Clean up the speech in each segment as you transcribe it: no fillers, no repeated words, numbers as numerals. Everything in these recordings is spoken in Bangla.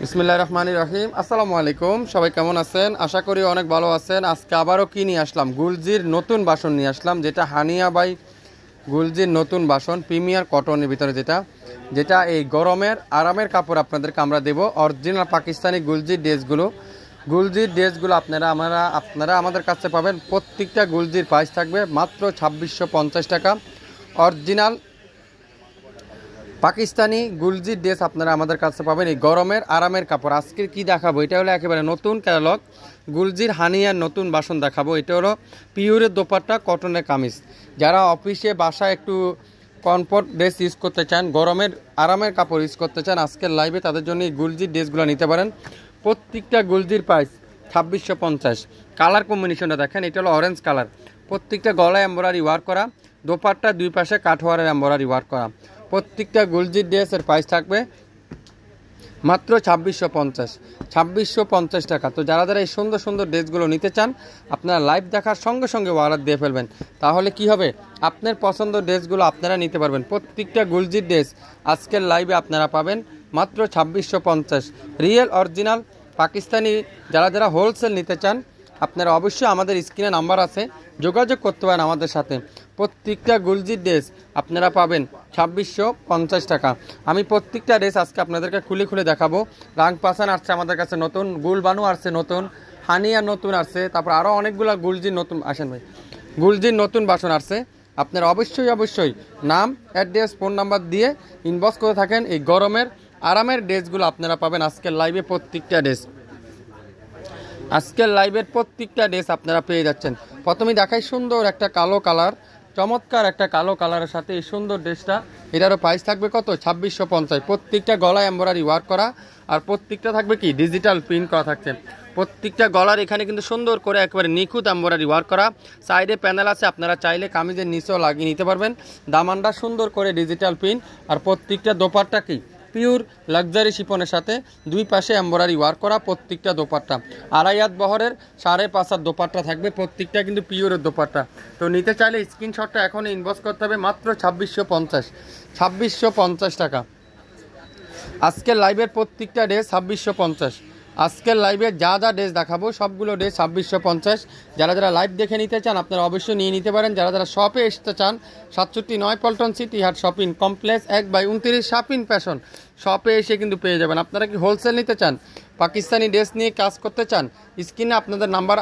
বিসমিল্লাহির রহমানির রহিম। আসসালামু আলাইকুম, সবাই কেমন আছেন? আশা করি অনেক ভালো আছেন। আজকে আবারও কি নিয়ে আসলাম, গুলজির নতুন বাসন নিয়ে আসলাম, যেটা হানিয়া বাই গুলজির নতুন বাসন প্রিমিয়ার কটনের ভিতরে, যেটা এই গরমের আরামের কাপড় আপনাদেরকে আমরা দেবো। অরিজিনাল পাকিস্তানি গুলজির ড্রেসগুলো আপনারা আমাদের কাছে পাবেন। প্রত্যেকটা গুলজির প্রাইস থাকবে মাত্র 2650 টাকা। অরিজিনাল পাকিস্তানি গুলজির ড্রেস আপনারা আমাদের কাছে পাবেন এই গরমের আরামের কাপড়। আজকে কি দেখাবো, এটা হলো একেবারে নতুন ক্যাটালগ গুলজির হানিয়ার নতুন বাসন দেখাবো। এটা হলো পিওরের দোপাট্টা কটনের কামিজ। যারা অফিসে বাসায় একটু কমফোর্ট ড্রেস ইউজ করতে চান, গরমের আরামের কাপড় ইউজ করতে চান, আজকের লাইভে তাদের জন্য এই গুলজির ড্রেসগুলো নিতে পারেন। প্রত্যেকটা গুলজির প্রাইস 2650। কালার কম্বিনেশনটা দেখেন, এটা হলো অরেঞ্জ কালার। প্রত্যেকটা গলায় এমব্রয়ডারি ওয়ার্ক করা, দোপাট্টা দুই পাশে কাঠওয়ারের এমব্রয়ডারি ওয়ার্ক করা। প্রত্যেকটা গুলজির ড্রেসের প্রাইস থাকবে মাত্র 2650 টাকা। তো যারা এই সুন্দর সুন্দর ড্রেসগুলো নিতে চান, আপনারা লাইভ দেখার সঙ্গে সঙ্গে অর্ডার দিয়ে ফেলবেন। তাহলে কি হবে, আপনার পছন্দ ড্রেসগুলো আপনারা নিতে পারবেন। প্রত্যেকটা গুলজির ড্রেস আজকের লাইভে আপনারা পাবেন মাত্র 2650। রিয়েল অরিজিনাল পাকিস্তানি যারা হোলসেল নিতে চান, আপনারা অবশ্যই আমাদের স্ক্রিনে নাম্বার আছে, যোগাযোগ করতে পারেন আমাদের সাথে। প্রত্যেকটা গুলজির ড্রেস আপনারা পাবেন 2650 টাকা। আমি প্রত্যেকটা ড্রেস আজকে আপনাদেরকে খুলে দেখাবো। রাং পাসান আসছে আমাদের কাছে নতুন, গুলবানু আসছে নতুন, হানিয়া নতুন আসছে, তারপর আরও অনেকগুলো গুলজির নতুন গুলজির নতুন বাসন আসছে। আপনারা অবশ্যই নাম, অ্যাড্রেস, ফোন নাম্বার দিয়ে ইনবক্স করে থাকেন। এই গরমের আরামের ড্রেসগুলো আপনারা পাবেন আজকের লাইভে। আজকের লাইভের প্রত্যেকটা ড্রেস আপনারা পেয়ে যাচ্ছেন। প্রথমেই দেখাই সুন্দর একটা কালো কালার, চমৎকার একটা কালো কালারের সাথে এই সুন্দর ড্রেসটা। এটারও প্রাইস থাকবে কত, 2650। প্রত্যেকটা গলায় এমব্রয়ডারি ওয়ার্ক করা, আর প্রত্যেকটা থাকবে কি ডিজিটাল প্রিন্ট করা থাকছে। প্রত্যেকটা গলার এখানে কিন্তু সুন্দর করে একেবারে নিখুঁত এমব্রয়ডারি ওয়ার্ক করা। সাইডে প্যানেল আছে, আপনারা চাইলে কামিজের নিচেও লাগিয়ে নিতে পারবেন। দামানটা সুন্দর করে ডিজিটাল প্রিন্ট, আর প্রত্যেকটা দোপাট্টা কি পিওর লাক্সারি শিপনের সাথে দুই পাশে এমব্রয়ডারি ওয়ার্ক করা। প্রত্যেকটা দোপাট্টা 2.5 হাত বহরের 5.5 হাত দোপাট্টা থাকবে। প্রত্যেকটা কিন্তু পিওরের দোপাট্টা। তো নিতে চাইলে স্ক্রিনশটটা এখন ইনবক্স করতে হবে মাত্র 2650 টাকা। আজকের লাইভের প্রত্যেকটা ড্রেস 2650। আজকের লাইভে যা ড্রেস দেখাবো সবগুলো ড্রেস 2650। যারা লাইভ দেখে নিতে চান আপনারা অবশ্যই নিয়ে নিতে পারেন। যারা শপে আসতে চান, 67 পল্টন সিটি হাট শপিং কমপ্লেক্স 1/29 শাপিন ফ্যাশন শপে এসে কিন্তু পেয়ে যাবেন। আপনারা কি হোলসেল নিতে চান, পাকিস্তানি ড্রেস নিয়ে কাজ করতে চান, স্ক্রিনে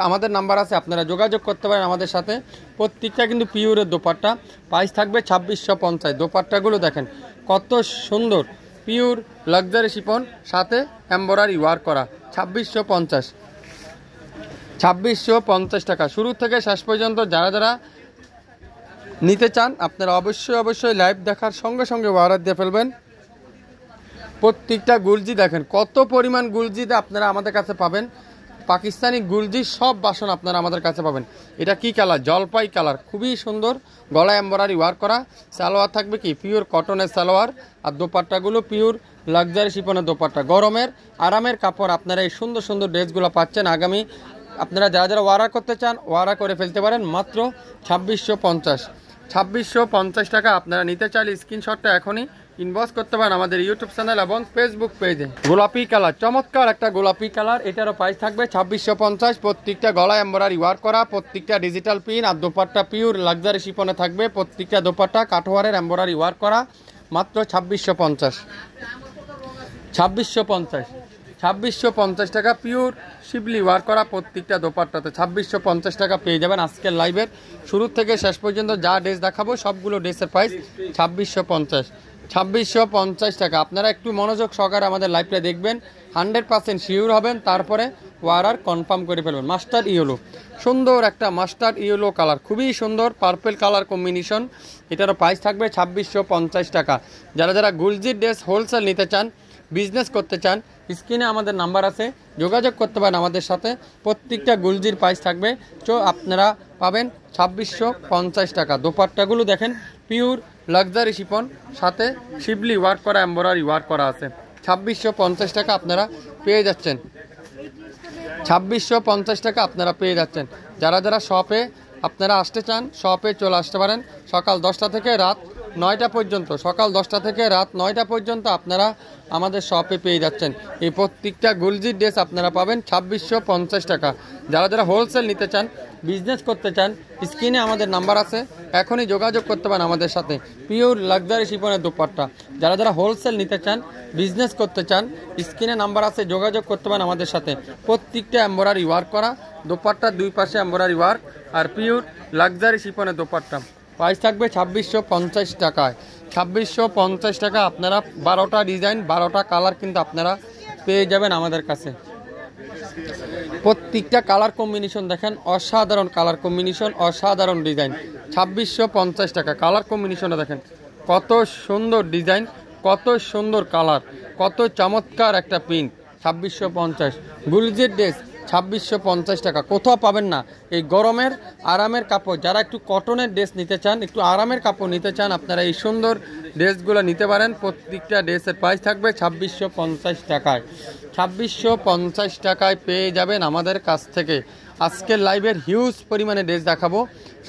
আমাদের নাম্বার আছে, আপনারা যোগাযোগ করতে পারেন আমাদের সাথে। প্রত্যেকটা কিন্তু পিওরের দোপাট্টা, প্রাইস থাকবে 2650। দোপাট্টাগুলো দেখেন কত সুন্দর, পিওর লাক্সারি শিপন সাথে এমব্রয়ডারি ওয়ার্ক করা। 2650 টাকা। শুরু থেকে শেষ পর্যন্ত যারা নিতে চান, আপনারা অবশ্যই লাইভ দেখার সঙ্গে সঙ্গে অর্ডার দিয়ে ফেলবেন। প্রত্যেকটা গুলজি দেখেন কত পরিমাণ গুলজিতে আপনারা আমাদের কাছে পাবেন। পাকিস্তানি গুলজি সব বাসন আপনারা আমাদের কাছে পাবেন। এটা কি কালার, জলপাই কালার, খুবই সুন্দর। গলায় এমব্রয়ডারি ওয়ার্ক করা, সালোয়ার থাকবে কি পিওর কটনের সালোয়ার, আর দোপাট্টাগুলো পিওর লাক্সারি শিপনের দোপাট্টা। গরমের আরামের কাপড় আপনারা এই সুন্দর সুন্দর ড্রেসগুলো পাচ্ছেন। আগামী আপনারা যারা অর্ডার করতে চান অর্ডার করে ফেলতে পারেন মাত্র 2650 টাকা। আপনারা নিতে চাইলে স্ক্রিনশটটা এখনই ইনবক্স করতে পারেন আমাদের ইউটিউব চ্যানেল এবং ফেসবুক পেজে। গোলাপি কালার, চমৎকার একটা গোলাপি কালার, এটারও প্রাইস থাকবে 2650। প্রত্যেকটা গলায় এমব্রয়ডারি ওয়ার্ক করা, প্রত্যেকটা ডিজিটাল পিন, আর দোপাট্টা পিওর লাক্সারি শিপনে থাকবে। প্রত্যেকটা দোপাট্টা কাঠওয়ারের এমব্রয়ডারি ওয়ার্ক করা, মাত্র 2650 টাকা। পিওর শিবলি ওয়ার্ক করা প্রত্যেকটা দোপাট্টাতে 2650 টাকা পেয়ে যাবেন। আজকের লাইভের শুরু থেকে শেষ পর্যন্ত যা ড্রেস দেখাবো সবগুলো ড্রেসের প্রাইস 2650 টাকা। আপনারা একটু মনোযোগ সহকারে আমাদের লাইভটা দেখবেন, 100% শিওর হবেন, তারপরে অর্ডার কনফার্ম করে ফেলবেন। মাস্টার্ড ইয়েলো, সুন্দর একটা মাস্টার্ড ইয়েলো কালার, খুবই সুন্দর পার্পল কালার কম্বিনেশন। এটারও প্রাইস থাকবে 2650 টাকা। যারা গুলজির ড্রেস হোলসেল নিতে চান, বিজনেস করতে চান, স্ক্রিনে আমাদের নাম্বার আছে, যোগাযোগ করতে পারেন আমাদের সাথে। প্রত্যেকটা গুলজির প্রাইস থাকবে আপনারা পাবেন 2650 টাকা। দোপাট্টাগুলো দেখেন পিওর লাক্সারি শিপন, সাথে শিবলি ওয়ার্ক করা, এমব্রয়ডারি ওয়ার্ক করা আছে। 2650 টাকা আপনারা পেয়ে যাচ্ছেন। 2650 টাকা আপনারা পেয়ে যাচ্ছেন। যারা শপে আপনারা আসতে চান, শপে চলে আসতে পারেন। সকাল 10টা থেকে রাত 9টা পর্যন্ত, সকাল 10টা থেকে রাত 9টা পর্যন্ত আপনারা আমাদের শপে পেয়ে যাচ্ছেন। এই প্রত্যেকটা গুলজির ড্রেস আপনারা পাবেন 2650 টাকা। যারা যারা হোলসেল নিতে চান, বিজনেস করতে চান, স্ক্রিনে আমাদের নাম্বার আছে, এখনই যোগাযোগ করতে পারেন আমাদের সাথে। পিওর লাক্সারি শিফনের দোপাট্টা। যারা যারা হোলসেল নিতে চান, বিজনেস করতে চান, স্ক্রিনে নাম্বার আছে, যোগাযোগ করতে পারেন আমাদের সাথে। প্রত্যেকটা এমব্রয়ডারি ওয়ার্ক করা দোপাট্টার দুই পাশে এমব্রয়ডারি ওয়ার্ক আর পিওর লাক্সারি শিফনের দোপাট্টা। প্রাইস থাকবে 2650 টাকায়। 2650 টাকা আপনারা 12টা ডিজাইন 12টা কালার কিন্তু আপনারা পেয়ে যাবেন আমাদের কাছে। প্রত্যেকটা কালার কম্বিনেশন দেখেন, অসাধারণ কালার কম্বিনেশন, অসাধারণ ডিজাইন। 2650 টাকা। কালার কম্বিনেশনটা দেখেন, কত সুন্দর ডিজাইন, কত সুন্দর কালার, কত চমৎকার একটা প্রিন্ট। 2650 গুলজির ড্রেস 2650 টাকা। কোথাও পাবেন না। এই গরমের আরামের কাপড়, যারা একটু কটনের ড্রেস নিতে চান, একটু আরামের কাপড় নিতে চান, আপনারা এই সুন্দর ড্রেসগুলো নিতে পারেন। প্রত্যেকটা ড্রেসের প্রাইস থাকবে 2650 টাকায়। 2650 টাকায় পেয়ে যাবেন আমাদের কাছ থেকে। আজকের লাইভের হিউজ পরিমাণে ড্রেস দেখাবো,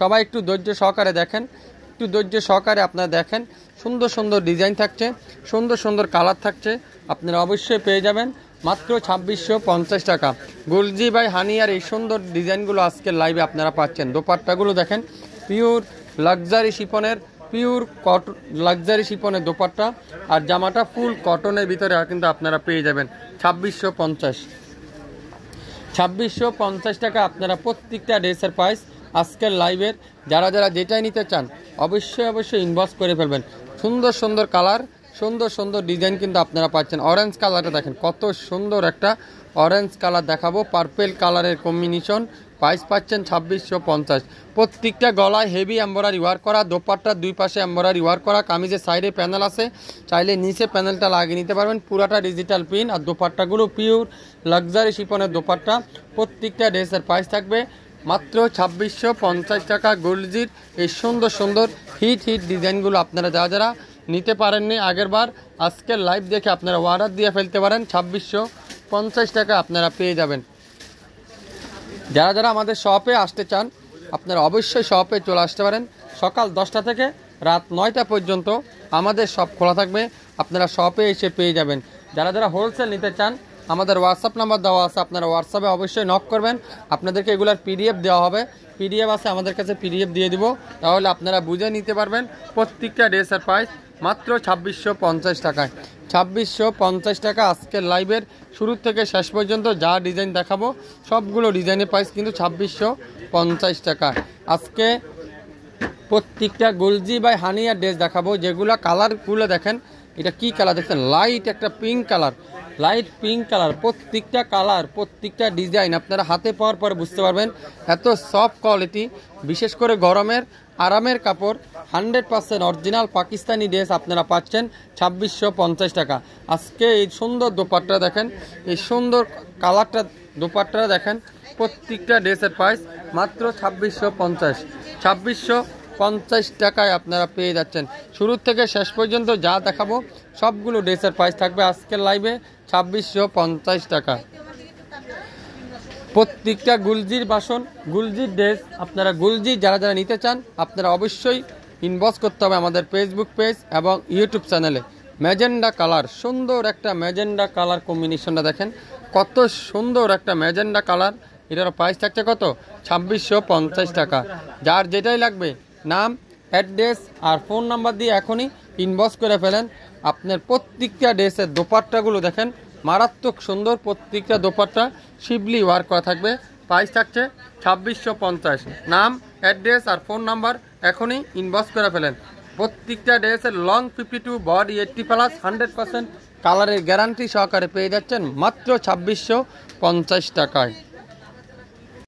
সবাই একটু ধৈর্য সহকারে দেখেন, একটু ধৈর্য সহকারে আপনারা দেখেন। সুন্দর সুন্দর ডিজাইন থাকছে, সুন্দর সুন্দর কালার থাকছে, আপনারা অবশ্যই পেয়ে যাবেন মাত্র 2650 টাকা। গুলজি বাই হানিয়ার এই সুন্দর ডিজাইনগুলো আজকের লাইভে আপনারা পাচ্ছেন। দোপাট্টাগুলো দেখেন, পিওর লাক্সারি শিফনের, পিওর কটন লাক্সারি শিফনের দোপাট্টা, আর জামাটা ফুল কটনের ভিতরে কিন্তু আপনারা পেয়ে যাবেন 2650 টাকা। আপনারা প্রত্যেকটা ড্রেসের প্রাইস আজকের লাইভের। যারা যারা যেটাই নিতে চান অবশ্যই ইনবক্স করে ফেলবেন। সুন্দর সুন্দর কালার, সুন্দর সুন্দর ডিজাইন কিন্তু আপনারা পাচ্ছেন। অরেঞ্জ কালারটা দেখেন, কত সুন্দর একটা অরেঞ্জ কালার দেখাবো, পার্পেল কালারের কম্বিনেশন। প্রাইস পাচ্ছেন 2650। প্রত্যেকটা গলায় হেভি এমব্রয়ডারি ওয়ার্ক করা, দোপাট্টার দুই পাশে এমব্রয়ডারি ওয়ার্ক করা, কামিজের সাইডে প্যানেল আছে, চাইলে নিচে প্যানেলটা লাগিয়ে নিতে পারবেন। পুরাটা ডিজিটাল প্রিন্ট, আর দোপাট্টাগুলো পিওর লাক্সারি শিফনের দোপাট্টা। প্রত্যেকটা ড্রেসের প্রাইস থাকবে মাত্র 2650 টাকা। গুলজির এই সুন্দর সুন্দর হিট ডিজাইনগুলো আপনারা যারা যারা নিতে পারেননি আগের বার, আজকের লাইভ দেখে আপনারা অর্ডার দিয়ে ফেলতে পারেন। 2650 টাকা আপনারা পেয়ে যাবেন। যারা যারা আমাদের শপে আসতে চান, আপনারা অবশ্যই শপে চলে আসতে পারেন। সকাল 10টা থেকে রাত 9টা পর্যন্ত আমাদের শপ খোলা থাকবে, আপনারা শপে এসে পেয়ে যাবেন। যারা যারা হোলসেল নিতে চান, আমাদের হোয়াটসঅ্যাপ নাম্বার দেওয়া আছে, আপনারা হোয়াটসঅ্যাপে অবশ্যই নক করবেন। আপনাদেরকে এগুলার পিডিএফ দেওয়া হবে, পিডিএফ আছে আমাদের কাছে, পিডিএফ দিয়ে দিব, তাহলে আপনারা বুঝে নিতে পারবেন। প্রত্যেকটা ড্রেসের প্রাইস মাত্র 2650 টাকায়। 2650 টাকা। আজকের লাইভের শুরু থেকে শেষ পর্যন্ত যা ডিজাইন দেখাবো সবগুলো ডিজাইনের প্রাইস কিন্তু 2650 টাকা। আজকে প্রত্যেকটা গুলজি বাই হানিয়ার ড্রেস দেখাবো, যেগুলো কালারগুলো দেখেন, এটা কি কালার দেখছেন, লাইট একটা pink colour, light pink colour. প্রত্যেকটা কালার, প্রত্যেকটা ডিজাইন আপনারা হাতে পাওয়ার পরে বুঝতে পারবেন এত সফট কোয়ালিটি। বিশেষ করে গরমের আরামের কাপড়, 100% অরিজিনাল পাকিস্তানি ড্রেস আপনারা পাচ্ছেন 2650 টাকা। আজকে এই সুন্দর দোপাট্টা দেখেন, এই সুন্দর কালারটা দোপাট্টা দেখেন। প্রত্যেকটা ড্রেসের প্রাইস মাত্র 2650। 2650 টাকায় আপনারা পেয়ে যাচ্ছেন। শুরু থেকে শেষ পর্যন্ত যা দেখাবো সবগুলো ড্রেসের প্রাইস থাকবে আজকের লাইভে 2650 টাকা। প্রত্যেকটা গুলজির বাসন, গুলজির ড্রেস আপনারা গুলজি যারা যারা নিতে চান, আপনারা অবশ্যই ইনবক্স করতে হবে আমাদের ফেসবুক পেজ এবং ইউটিউব চ্যানেলে। ম্যাজেন্ডা কালার, সুন্দর একটা ম্যাজেন্ডা কালার কম্বিনেশনটা দেখেন, কত সুন্দর একটা ম্যাজেন্ডা কালার। এটার প্রাইস থাকছে কত? 2650 টাকা। যার যেটাই লাগবে নাম, অ্যাড্রেস আর ফোন নাম্বার দিয়ে এখনই ইনবক্স করে ফেলেন। আপনার প্রত্যেকটা ড্রেসের দোপাট্টাগুলো দেখেন, মারাত্মক সুন্দর। প্রত্যেকটা দোপাট্টা শিবলি ওয়ার্ক করা থাকবে। প্রাইস থাকছে 2650। নাম, অ্যাড্রেস আর ফোন নাম্বার এখনই ইনবক্স করে ফেলেন। প্রত্যেকটা ড্রেসের লং 52, বডি 80+, 100% কালারের গ্যারান্টি সহকারে পেয়ে যাচ্ছেন মাত্র 2650 টাকায়।